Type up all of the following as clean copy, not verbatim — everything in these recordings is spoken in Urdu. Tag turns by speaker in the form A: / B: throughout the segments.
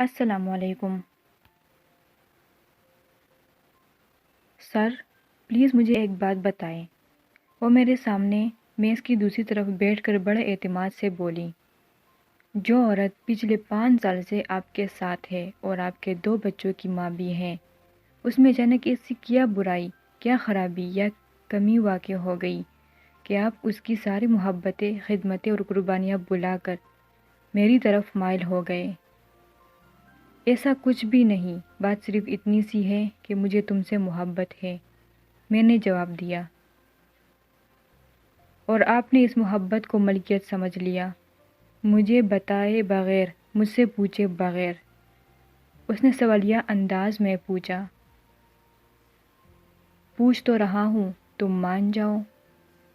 A: السلام علیکم سر، پلیز مجھے ایک بات بتائیں۔ وہ میرے سامنے میز کی دوسری طرف بیٹھ کر بڑے اعتماد سے بولی، جو عورت پچھلے 5 سال سے آپ کے ساتھ ہے اور آپ کے 2 بچوں کی ماں بھی ہے، اس میں اچانک ایسی کیا برائی، کیا خرابی یا کمی واقع ہو گئی کہ آپ اس کی ساری محبتیں، خدمتیں اور قربانیاں بلا کر میری طرف مائل ہو گئے؟ ایسا کچھ بھی نہیں، بات صرف اتنی سی ہے کہ مجھے تم سے محبت ہے، میں نے جواب دیا۔ اور آپ نے اس محبت کو ملکیت سمجھ لیا، مجھے بتائے بغیر، مجھ سے پوچھے بغیر۔ اس نے سوالیہ انداز میں پوچھا۔ پوچھ تو رہا ہوں، تم مان جاؤ،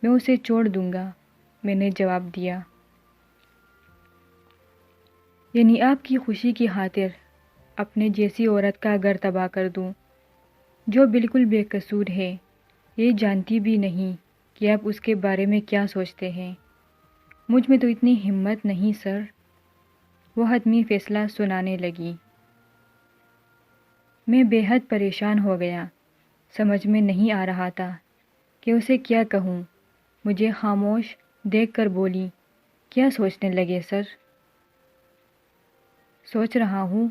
A: میں اسے چھوڑ دوں گا، میں نے جواب دیا۔ یعنی آپ کی خوشی کی خاطر اپنے جیسی عورت کا گھر تباہ کر دوں، جو بالکل بے قصور ہے، یہ جانتی بھی نہیں کہ آپ اس کے بارے میں کیا سوچتے ہیں؟ مجھ میں تو اتنی ہمت نہیں سر، وہ حتمی فیصلہ سنانے لگی۔ میں بے حد پریشان ہو گیا، سمجھ میں نہیں آ رہا تھا کہ اسے کیا کہوں۔ مجھے خاموش دیکھ کر بولی، کیا سوچنے لگے سر؟ سوچ رہا ہوں،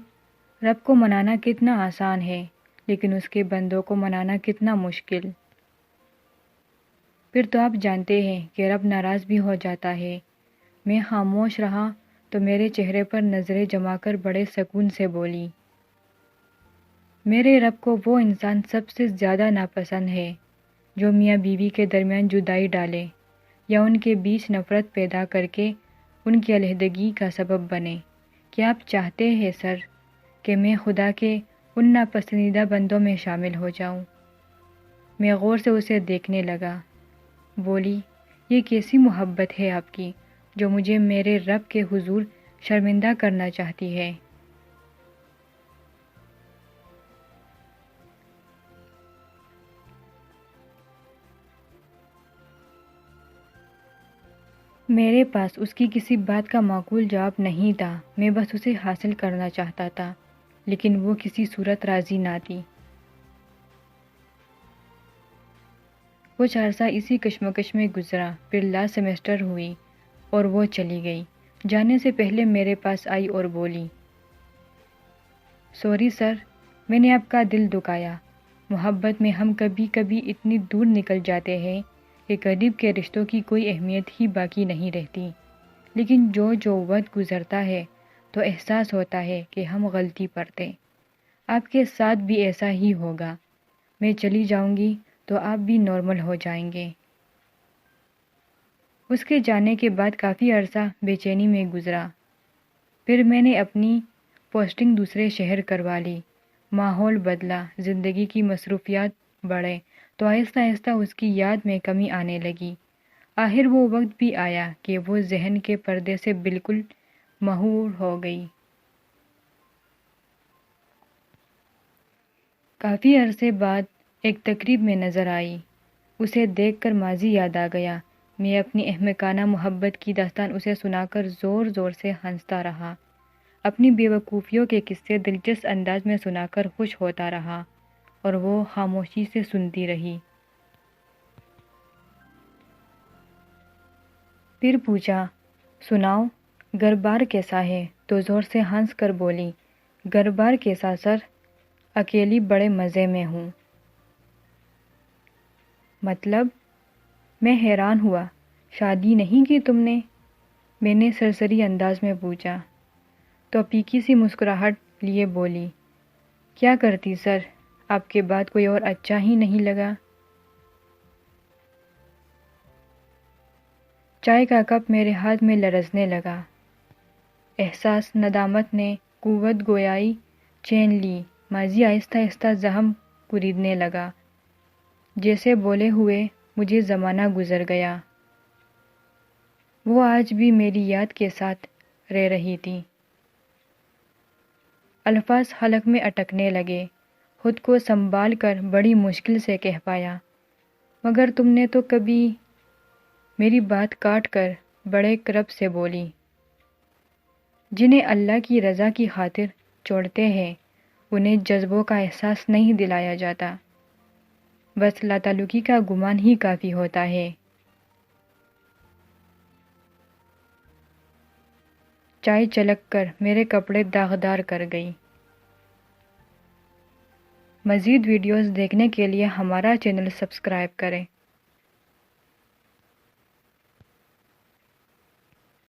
A: رب کو منانا کتنا آسان ہے، لیکن اس کے بندوں کو منانا کتنا مشکل۔ پھر تو آپ جانتے ہیں کہ رب ناراض بھی ہو جاتا ہے۔ میں خاموش رہا تو میرے چہرے پر نظریں جما کر بڑے سکون سے بولی، میرے رب کو وہ انسان سب سے زیادہ ناپسند ہے جو میاں بیوی کے درمیان جدائی ڈالے یا ان کے بیچ نفرت پیدا کر کے ان کی علیحدگی کا سبب بنے۔ کیا آپ چاہتے ہیں سر کہ میں خدا کے ان ناپسندیدہ بندوں میں شامل ہو جاؤں؟ میں غور سے اسے دیکھنے لگا، بولی، یہ کیسی محبت ہے آپ کی جو مجھے میرے رب کے حضور شرمندہ کرنا چاہتی ہے؟ میرے پاس اس کی کسی بات کا معقول جواب نہیں تھا، میں بس اسے حاصل کرنا چاہتا تھا، لیکن وہ کسی صورت راضی نہ تھی۔ کچھ عرصہ اسی کشمکش میں گزرا، پھر لاسٹ سیمسٹر ہوئی اور وہ چلی گئی۔ جانے سے پہلے میرے پاس آئی اور بولی، سوری سر، میں نے آپ کا دل دکھایا۔ محبت میں ہم کبھی کبھی اتنی دور نکل جاتے ہیں کہ قریب کے رشتوں کی کوئی اہمیت ہی باقی نہیں رہتی، لیکن جو وقت گزرتا ہے تو احساس ہوتا ہے کہ ہم غلطی پر تھے۔ آپ کے ساتھ بھی ایسا ہی ہوگا، میں چلی جاؤں گی تو آپ بھی نارمل ہو جائیں گے۔ اس کے جانے کے بعد کافی عرصہ بے چینی میں گزرا، پھر میں نے اپنی پوسٹنگ دوسرے شہر کروا لی۔ ماحول بدلا، زندگی کی مصروفیات بڑھے تو آہستہ آہستہ اس کی یاد میں کمی آنے لگی۔ آخر وہ وقت بھی آیا کہ وہ ذہن کے پردے سے بالکل محو ہو گئی۔ کافی عرصے بعد ایک تقریب میں نظر آئی، اسے دیکھ کر ماضی یاد آ گیا۔ میں اپنی احمقانہ محبت کی داستان اسے سنا کر زور زور سے ہنستا رہا، اپنی بے وقوفیوں کے قصے دلچسپ انداز میں سنا کر خوش ہوتا رہا، اور وہ خاموشی سے سنتی رہی۔ پھر پوچھا، سناؤ، گھر بار کیسا ہے؟ تو زور سے ہنس کر بولی، گھر بار کیسا سر، اکیلی بڑے مزے میں ہوں۔ مطلب؟ میں حیران ہوا، شادی نہیں کی تم نے؟ میں نے سرسری انداز میں پوچھا، تو پیکی سی مسکراہٹ لیے بولی، کیا کرتی سر، آپ کے بعد کوئی اور اچھا ہی نہیں لگا۔ چائے کا کپ میرے ہاتھ میں لرزنے لگا، احساس ندامت نے قوت گویائی چھین لی، ماضی آہستہ آہستہ زخم کریدنے لگا، جیسے بولے ہوئے مجھے زمانہ گزر گیا۔ وہ آج بھی میری یاد کے ساتھ رہ رہی تھی۔ الفاظ حلق میں اٹکنے لگے، خود کو سنبھال کر بڑی مشکل سے کہہ پایا، مگر تم نے تو کبھی؟ میری بات کاٹ کر بڑے کرب سے بولی، جنہیں اللہ کی رضا کی خاطر چھوڑتے ہیں انہیں جذبوں کا احساس نہیں دلایا جاتا، بس لاتعلقی کا گمان ہی کافی ہوتا ہے۔ چائے چھلک کر میرے کپڑے داغدار کر گئی۔ مزید ویڈیوز دیکھنے کے لیے ہمارا چینل سبسکرائب کریں۔